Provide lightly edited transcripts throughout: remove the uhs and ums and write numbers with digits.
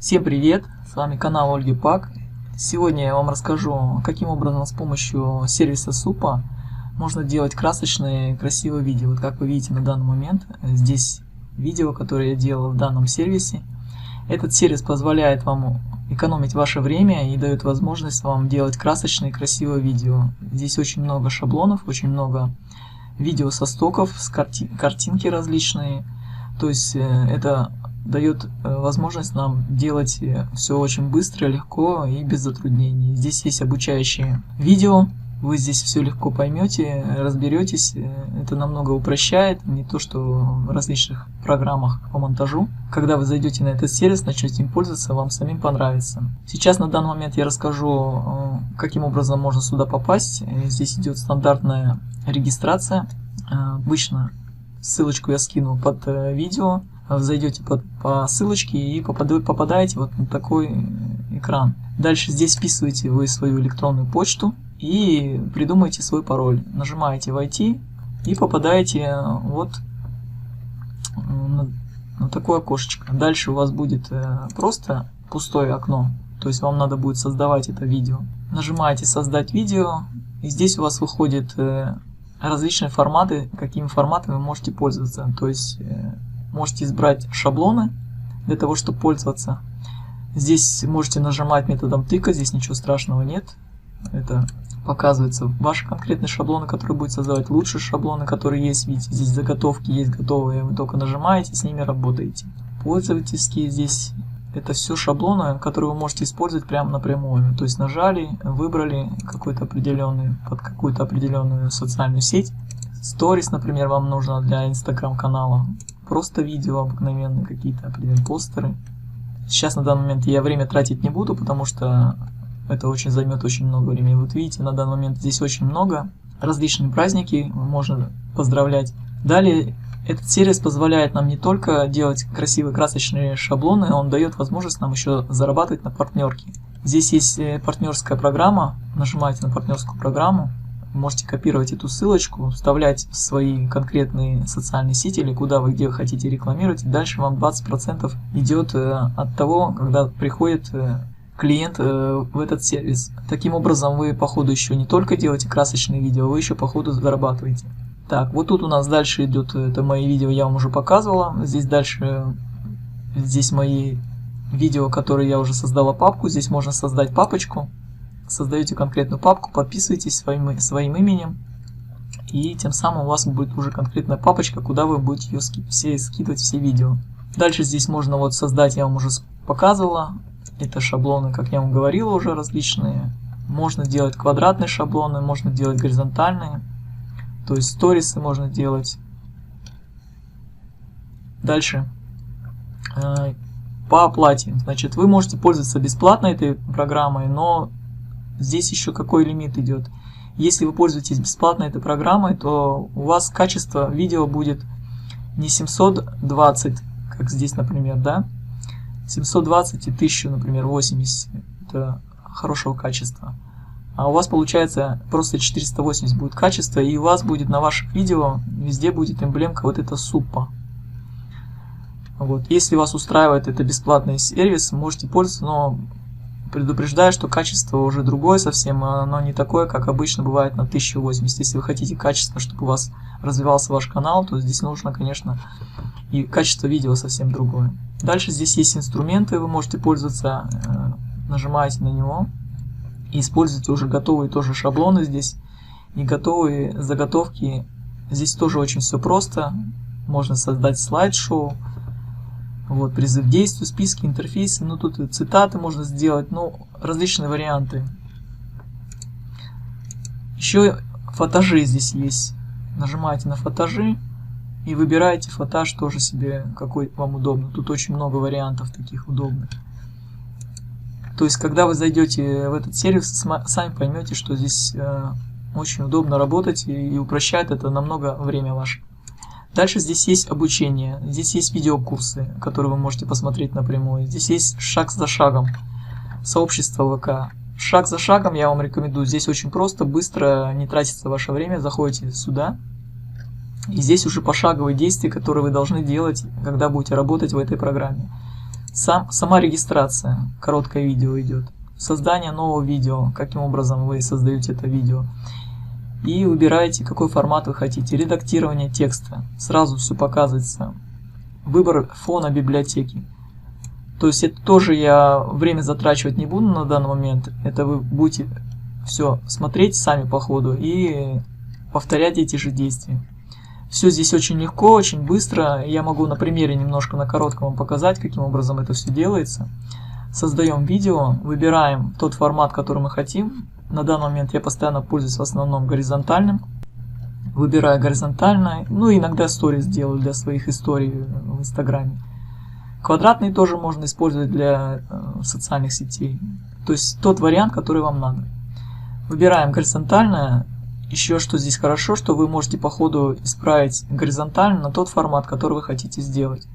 Всем привет! С вами канал Ольги Пак. Сегодня я вам расскажу, каким образом с помощью сервиса Супа можно делать красочные, красивые видео. Вот как вы видите на данный момент, здесь видео, которое я делал в данном сервисе. Этот сервис позволяет вам экономить ваше время и дает возможность вам делать красочные, красивые видео. Здесь очень много шаблонов, очень много видео со стоков, картинки различные. То есть это дает возможность нам делать все очень быстро, легко и без затруднений. Здесь есть обучающие видео, вы здесь все легко поймете, разберетесь. Это намного упрощает, не то что в различных программах по монтажу. Когда вы зайдете на этот сервис, начнете им пользоваться, вам самим понравится. Сейчас на данный момент я расскажу, каким образом можно сюда попасть. Здесь идет стандартная регистрация. Обычно ссылочку я скину под видео. Зайдете по ссылочке и попадаете вот на такой экран. Дальше здесь вписываете вы свою электронную почту и придумаете свой пароль. Нажимаете «Войти» и попадаете вот на такое окошечко. Дальше у вас будет просто пустое окно, то есть вам надо будет создавать это видео. Нажимаете «Создать видео» и здесь у вас выходят различные форматы, какими форматами вы можете пользоваться. То есть можете избрать шаблоны для того, чтобы пользоваться. Здесь можете нажимать методом тыка, здесь ничего страшного нет. Это показывается ваши конкретные шаблоны, которые будете создавать, лучшие шаблоны, которые есть. Видите, здесь заготовки есть готовые, вы только нажимаете, с ними работаете. Пользовательские здесь это все шаблоны, которые вы можете использовать прямо напрямую. То есть нажали, выбрали какой-то определенный, под какую-то определенную социальную сеть. Сторис, например, вам нужно для Instagram канала. Просто видео обыкновенные, какие-то определенные постеры. Сейчас на данный момент я время тратить не буду, потому что это очень займет очень много времени. Вот видите, на данный момент здесь очень много. Различные праздники можно поздравлять. Далее этот сервис позволяет нам не только делать красивые красочные шаблоны, он дает возможность нам еще зарабатывать на партнерке. Здесь есть партнерская программа. Нажимаете на партнерскую программу. Можете копировать эту ссылочку, вставлять в свои конкретные социальные сети или куда вы где вы хотите рекламировать. И дальше вам 20% идет от того, когда приходит клиент в этот сервис. Таким образом вы по ходу еще не только делаете красочные видео, вы еще по ходу зарабатываете. Так, вот тут у нас дальше идет, это мои видео, я вам уже показывала. Здесь дальше, здесь мои видео, которые я уже создала папку. Здесь можно создать папочку. Создаете конкретную папку, подписываетесь своим именем, и тем самым у вас будет уже конкретная папочка, куда вы будете ее скидывать все видео. Дальше здесь можно вот создать, я вам уже показывала, это шаблоны, как я вам говорила, уже различные. Можно делать квадратные шаблоны, можно делать горизонтальные, то есть сторисы можно делать. Дальше по оплате, значит, вы можете пользоваться бесплатно этой программой, но здесь еще какой лимит идет. Если вы пользуетесь бесплатно этой программой, то у вас качество видео будет не 720, как здесь, например, да? 720 и 1000, например, 80. Это хорошего качества. А у вас получается просто 480 будет качество, и у вас будет на ваших видео везде будет эмблемка вот эта Супа. Вот. Если вас устраивает это бесплатный сервис, можете пользоваться, но предупреждаю, что качество уже другое совсем, оно не такое, как обычно бывает на 1080. Если вы хотите качественно, чтобы у вас развивался ваш канал, то здесь нужно, конечно, и качество видео совсем другое. Дальше здесь есть инструменты, вы можете пользоваться, нажимаете на него и используете уже готовые тоже шаблоны здесь и готовые заготовки. Здесь тоже очень все просто, можно создать слайд-шоу. Вот, призыв к действию, списки, интерфейсы, ну тут и цитаты можно сделать, ну, различные варианты. Еще фотажи здесь есть. Нажимаете на фотажи и выбираете фотаж тоже себе, какой вам удобно. Тут очень много вариантов таких удобных. То есть, когда вы зайдете в этот сервис, сами поймете, что здесь очень удобно работать и упрощает это намного время ваше. Дальше здесь есть обучение, здесь есть видеокурсы, которые вы можете посмотреть напрямую. Здесь есть шаг за шагом, сообщество ВК. Шаг за шагом я вам рекомендую. Здесь очень просто, быстро, не тратится ваше время. Заходите сюда. И здесь уже пошаговые действия, которые вы должны делать, когда будете работать в этой программе. Сама регистрация, короткое видео идет. Создание нового видео, каким образом вы создаете это видео. И выбираете, какой формат вы хотите. Редактирование текста. Сразу все показывается. Выбор фона библиотеки. То есть это тоже я время затрачивать не буду на данный момент. Это вы будете все смотреть сами по ходу и повторять эти же действия. Все здесь очень легко, очень быстро. Я могу на примере немножко на коротком вам показать, каким образом это все делается. Создаем видео, выбираем тот формат, который мы хотим. На данный момент я постоянно пользуюсь в основном горизонтальным. Выбираю горизонтальное, ну иногда сторис делаю для своих историй в Инстаграме. Квадратный тоже можно использовать для социальных сетей. То есть тот вариант, который вам надо. Выбираем горизонтальное. Еще что здесь хорошо, что вы можете по ходу исправить горизонтально на тот формат, который вы хотите сделать.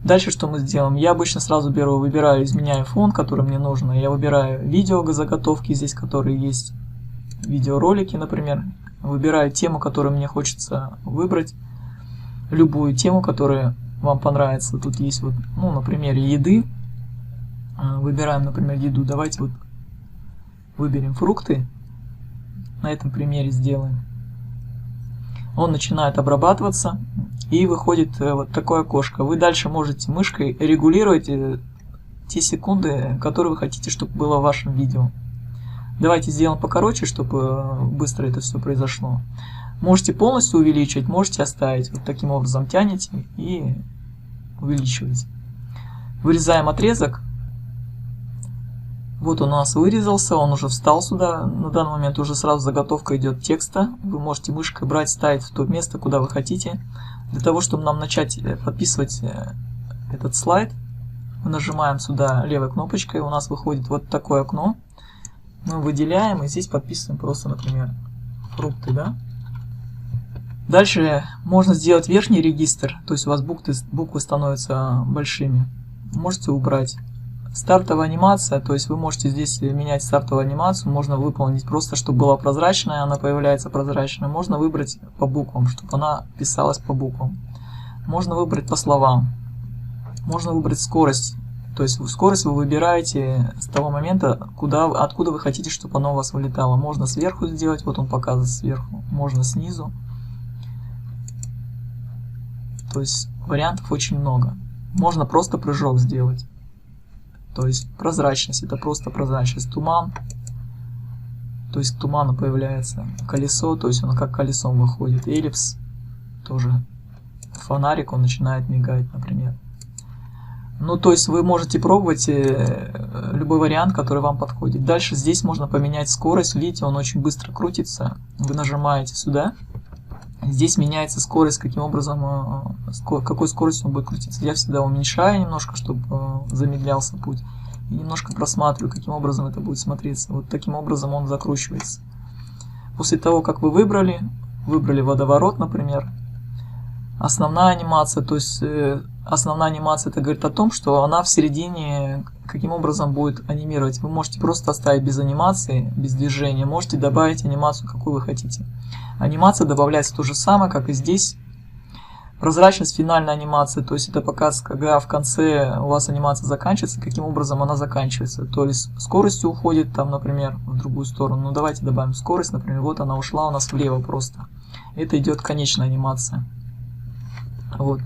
Дальше что мы сделаем? Я обычно сразу выбираю, изменяю фон, который мне нужно. Я выбираю видео заготовки здесь, которые есть. Видеоролики, например. Выбираю тему, которую мне хочется выбрать. Любую тему, которая вам понравится. Тут есть вот, ну, на примере еды. Выбираем, например, еду. Давайте вот выберем фрукты. На этом примере сделаем. Он начинает обрабатываться. И выходит вот такое окошко. Вы дальше можете мышкой регулировать те секунды, которые вы хотите, чтобы было в вашем видео. Давайте сделаем покороче, чтобы быстро это все произошло. Можете полностью увеличивать, можете оставить. Вот таким образом тянете и увеличиваете. Вырезаем отрезок. Вот он у нас вырезался, он уже встал сюда. На данный момент уже сразу заготовка идет текста. Вы можете мышкой брать, ставить в то место, куда вы хотите. Для того, чтобы нам начать подписывать этот слайд, мы нажимаем сюда левой кнопочкой. У нас выходит вот такое окно. Мы выделяем и здесь подписываем просто, например, фрукты, да? Дальше можно сделать верхний регистр, то есть у вас буквы становятся большими. Можете убрать. Стартовая анимация, то есть вы можете здесь менять стартовую анимацию, можно выполнить просто, чтобы была прозрачная, она появляется прозрачной. Можно выбрать по буквам, чтобы она писалась по буквам. Можно выбрать по словам. Можно выбрать скорость. То есть скорость вы выбираете с того момента, откуда вы хотите, чтобы оно у вас вылетало. Можно сверху сделать, вот он показывает сверху. Можно снизу. То есть вариантов очень много. Можно просто прыжок сделать. То есть прозрачность, это просто прозрачность. Туман. То есть к туману появляется колесо, то есть оно как колесом выходит. Эллипс тоже. Фонарик, он начинает мигать, например. Ну, то есть вы можете пробовать любой вариант, который вам подходит. Дальше здесь можно поменять скорость. Видите, он очень быстро крутится. Вы нажимаете сюда. Здесь меняется скорость, каким образом, какой скоростью он будет крутиться. Я всегда уменьшаю немножко, чтобы замедлялся путь. И немножко просматриваю, каким образом это будет смотреться. Вот таким образом он закручивается. После того, как вы выбрали водоворот, например, основная анимация, то есть основная анимация это говорит о том, что она в середине каким образом будет анимировать. Вы можете просто оставить без анимации, без движения, можете добавить анимацию, какую вы хотите. Анимация добавляется то же самое, как и здесь. Прозрачность финальной анимации, то есть это показ, когда в конце у вас анимация заканчивается, каким образом она заканчивается. То есть скоростью уходит там, например, в другую сторону. Ну давайте добавим скорость, например, вот она ушла у нас влево просто. Это идет конечная анимация. Вот.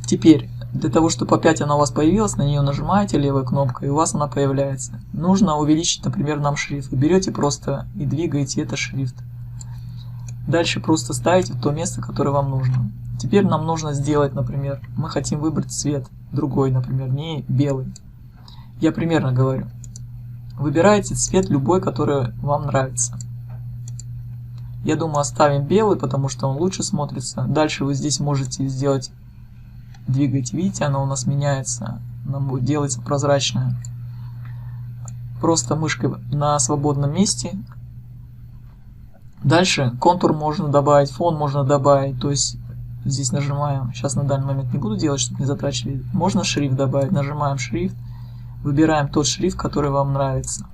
Теперь, для того, чтобы опять она у вас появилась, на нее нажимаете левой кнопкой, и у вас она появляется. Нужно увеличить, например, нам шрифт. Вы берете просто и двигаете это шрифт. Дальше просто ставите в то место, которое вам нужно. Теперь нам нужно сделать, например, мы хотим выбрать цвет другой, например, не белый. Я примерно говорю. Выбираете цвет любой, который вам нравится. Я думаю, оставим белый, потому что он лучше смотрится. Дальше вы здесь можете сделать, двигать, видите, она у нас меняется, она будет делаться прозрачная. Просто мышкой на свободном месте. Дальше контур можно добавить, фон можно добавить, то есть здесь нажимаем, сейчас на данный момент не буду делать, чтобы не затрачивать. Можно шрифт добавить, нажимаем шрифт, выбираем тот шрифт, который вам нравится.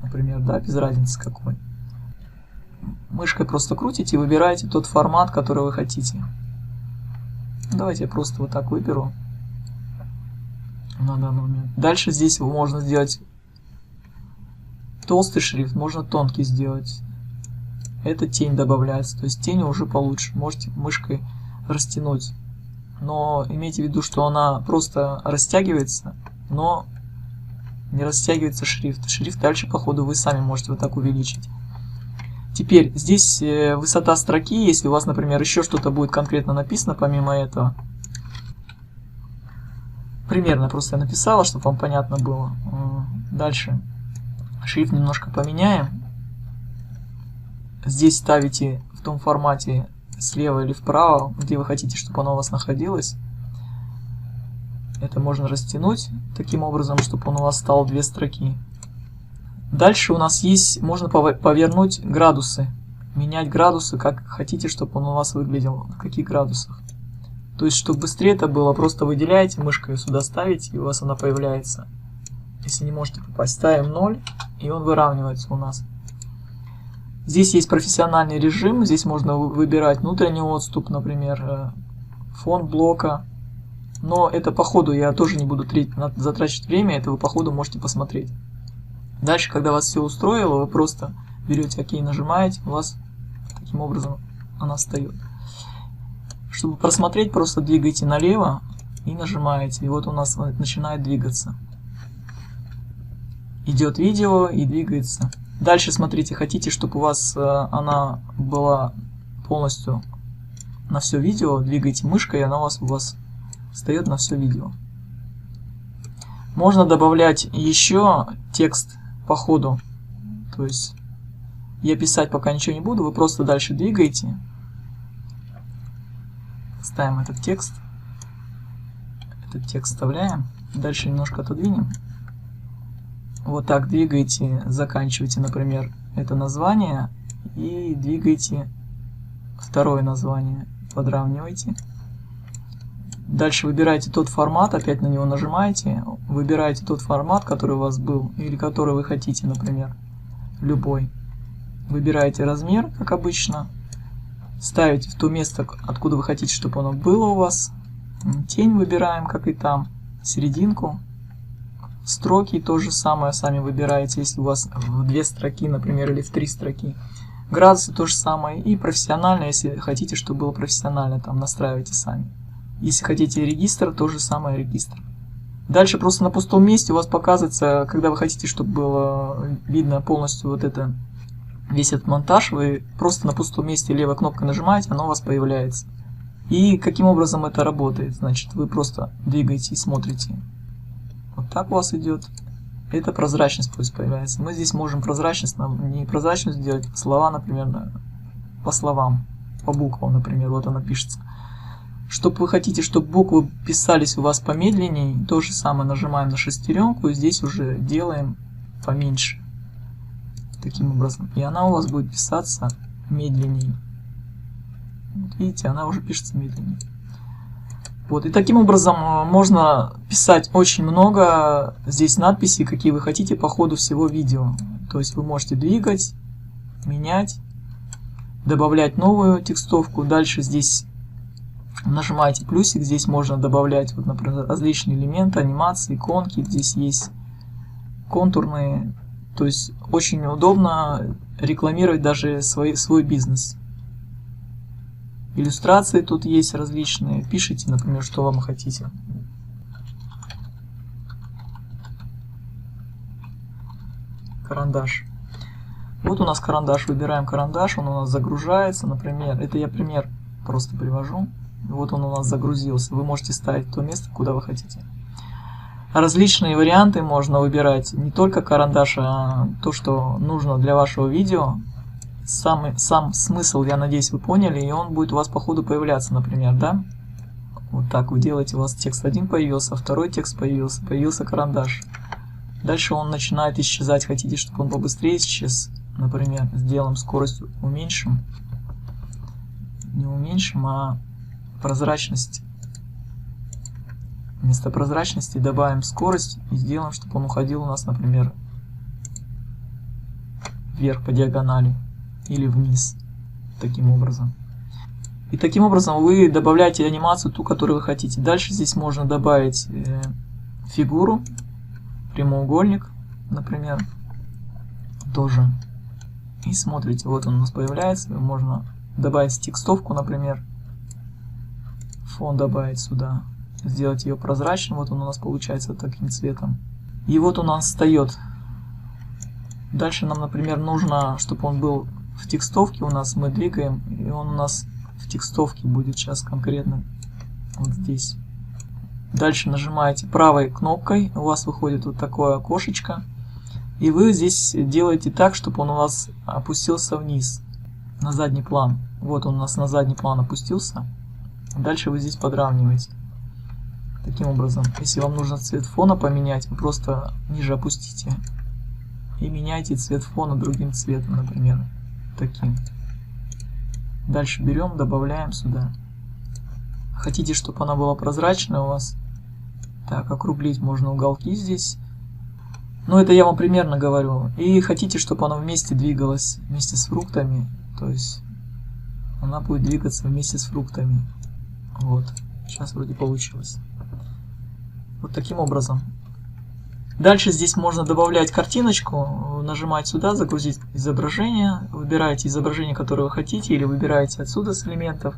Например, да, без разницы какой. Мышкой просто крутите и выбираете тот формат, который вы хотите. Давайте я просто вот так выберу. на данный момент. Дальше здесь можно сделать толстый шрифт, можно тонкий сделать. Это тень добавляется, то есть тень уже получше. Можете мышкой растянуть. Но имейте в виду, что она просто растягивается, но не растягивается шрифт. Шрифт дальше по ходу вы сами можете вот так увеличить. Теперь здесь высота строки, если у вас, например, еще что-то будет конкретно написано помимо этого. Примерно просто я написала, чтобы вам понятно было. Дальше шрифт немножко поменяем. Здесь ставите в том формате слева или вправо, где вы хотите, чтобы оно у вас находилось. Это можно растянуть таким образом, чтобы он у вас стал 2 строки. Дальше у нас есть, можно повернуть градусы. Менять градусы, как хотите, чтобы он у вас выглядел, в каких градусах. То есть, чтобы быстрее это было, просто выделяете, мышкой сюда ставите, и у вас она появляется. Если не можете попасть, ставим 0, и он выравнивается у нас. Здесь есть профессиональный режим, здесь можно выбирать внутренний отступ, например, фон блока. Но это по ходу, я тоже не буду затрачивать время, это вы по ходу можете посмотреть. Дальше, когда вас все устроило, вы просто берете ОК, нажимаете, у вас таким образом она встает. Чтобы просмотреть, просто двигаете налево и нажимаете, и вот у нас начинает двигаться. Идет видео и двигается. Дальше смотрите, хотите, чтобы у вас она была полностью на все видео, двигаете мышкой, и она у вас встает на все видео. Можно добавлять еще текст по ходу. То есть я писать пока ничего не буду, вы просто дальше двигаете. Ставим этот текст. Этот текст вставляем. Дальше немножко отодвинем. Вот так двигаете, заканчиваете, например, это название и двигаете второе название, подравниваете. Дальше выбираете тот формат, опять на него нажимаете, выбираете тот формат, который у вас был или который вы хотите, например, любой. Выбираете размер, как обычно, ставите в то место, откуда вы хотите, чтобы оно было у вас. Тень выбираем, как и там, серединку. Строки то же самое сами выбираете, если у вас в 2 строки, например, или в 3 строки. Градусы то же самое. И профессионально, если хотите, чтобы было профессионально, там настраивайте сами. Если хотите регистр, то же самое регистр. Дальше просто на пустом месте у вас показывается, когда вы хотите, чтобы было видно полностью вот это, весь этот монтаж, вы просто на пустом месте левой кнопкой нажимаете, оно у вас появляется. И каким образом это работает? Значит, вы просто двигаете и смотрите. Вот так у вас идет. Это прозрачность пусть появляется. Мы здесь можем прозрачность, не прозрачность сделать, слова, например, по словам, по буквам, например, вот она пишется. Чтобы вы хотите, чтобы буквы писались у вас помедленнее, то же самое нажимаем на шестеренку и здесь уже делаем поменьше. Таким образом. И она у вас будет писаться медленнее. Вот видите, она уже пишется медленнее. Вот, и таким образом можно писать очень много здесь надписей, какие вы хотите по ходу всего видео. То есть вы можете двигать, менять, добавлять новую текстовку. Дальше здесь нажимаете плюсик, здесь можно добавлять, вот, например, различные элементы, анимации, иконки. Здесь есть контурные. То есть очень удобно рекламировать даже свой бизнес. Иллюстрации тут есть различные. Пишите, например, что вам хотите. Карандаш. Вот у нас карандаш. Выбираем карандаш. Он у нас загружается. Например, это я пример просто привожу. Вот он у нас загрузился. Вы можете ставить то место, куда вы хотите. Различные варианты можно выбирать. Не только карандаш, а то, что нужно для вашего видео. Сам смысл, я надеюсь, вы поняли, и он будет у вас по ходу появляться, например, да? Вот так вы делаете, у вас текст один появился, второй текст появился карандаш. Дальше он начинает исчезать, хотите, чтобы он побыстрее исчез, например, сделаем скорость, уменьшим. Не уменьшим, а прозрачность. Вместо прозрачности добавим скорость и сделаем, чтобы он уходил у нас, например, вверх по диагонали. Или вниз, таким образом. И таким образом вы добавляете анимацию, ту, которую вы хотите. Дальше здесь можно добавить фигуру, прямоугольник, например, тоже. И смотрите, вот он у нас появляется. Можно добавить текстовку, например. Фон добавить сюда. Сделать ее прозрачным. Вот он у нас получается таким цветом. И вот у нас встает. Дальше нам, например, нужно, чтобы он был в текстовке. У нас мы двигаем, и он у нас в текстовке будет сейчас конкретно вот здесь. Дальше нажимаете правой кнопкой. У вас выходит вот такое окошечко. И вы здесь делаете так, чтобы он у вас опустился вниз, на задний план. Вот он у нас на задний план опустился. Дальше вы здесь подравниваете. Таким образом, если вам нужно цвет фона поменять, вы просто ниже опустите. И меняйте цвет фона другим цветом, например, таким. Дальше берем, добавляем сюда. Хотите, чтобы она была прозрачная у вас? Так, округлить можно уголки здесь. Ну, это я вам примерно говорю. И хотите, чтобы она вместе двигалась, вместе с фруктами. То есть, она будет двигаться вместе с фруктами. Вот. Сейчас вроде получилось. Вот таким образом. Дальше здесь можно добавлять картиночку. Нажимать сюда, загрузить изображение. Выбираете изображение, которое вы хотите. Или выбираете отсюда с элементов.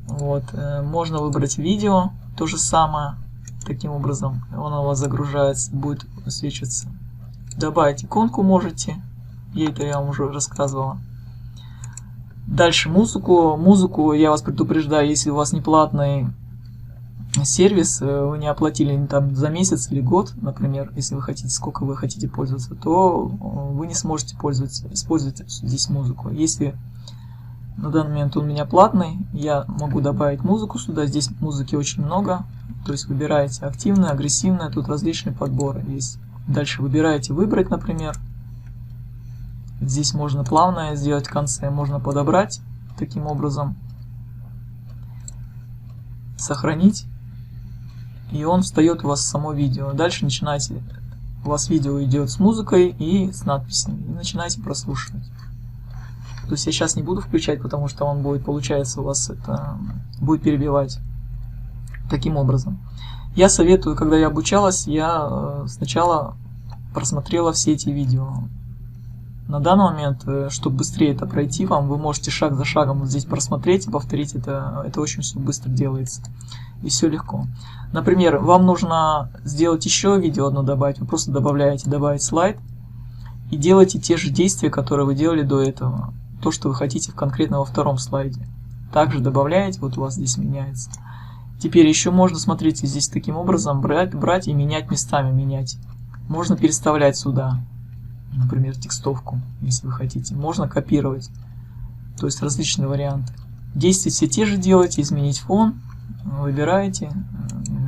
Вот. Можно выбрать видео. То же самое. Таким образом, он у вас загружается, будет высвечиваться. Добавить иконку можете. Это я вам уже рассказывала. Дальше музыку. Музыку я вас предупреждаю, если у вас не платный сервис, вы не оплатили там за месяц или год, например, если вы хотите, сколько вы хотите пользоваться, то вы не сможете использовать здесь музыку. Если на данный момент он у меня платный, я могу добавить музыку сюда. Здесь музыки очень много. То есть выбираете активное, агрессивное, тут различные подборы есть. Дальше выбираете выбрать, например. Здесь можно плавное сделать в конце, можно подобрать таким образом. Сохранить. И он встает у вас в само видео. Дальше начинаете, у вас видео идет с музыкой и с надписями. И начинаете прослушивать. То есть я сейчас не буду включать, потому что он будет, получается, у вас это будет перебивать. Таким образом. Я советую, когда я обучалась, я сначала просмотрела все эти видео. На данный момент, чтобы быстрее это пройти вам, вы можете шаг за шагом вот здесь просмотреть и повторить это. Это очень все быстро делается. И все легко. Например, вам нужно сделать еще видео одно добавить. Вы просто добавляете добавить слайд и делаете те же действия, которые вы делали до этого. То, что вы хотите конкретно во втором слайде. Также добавляете, вот у вас здесь меняется. Теперь еще можно, смотрите, здесь таким образом брать и менять местами, менять. Можно переставлять сюда, например, текстовку, если вы хотите. Можно копировать, то есть различные варианты. Действия все те же делаете, изменить фон, выбираете.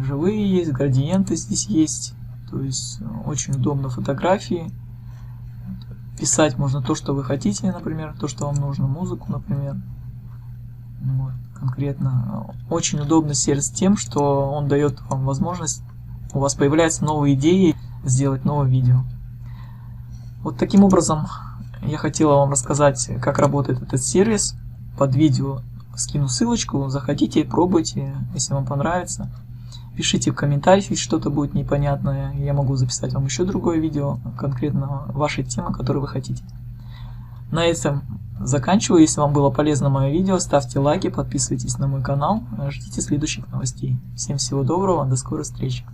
Живые есть, градиенты здесь есть, то есть очень удобно фотографии. Писать можно то, что вы хотите, например, то, что вам нужно, музыку, например. Вот, конкретно. Очень удобный сервис тем, что он дает вам возможность, у вас появляются новые идеи, сделать новое видео. Вот таким образом я хотела вам рассказать, как работает этот сервис. Под видео скину ссылочку, заходите, пробуйте, если вам понравится. Пишите в комментариях, если что-то будет непонятное, я могу записать вам еще другое видео, конкретно вашей темы, которую вы хотите. На этом заканчиваю. Если вам было полезно мое видео, ставьте лайки, подписывайтесь на мой канал, ждите следующих новостей. Всем всего доброго, до скорой встречи.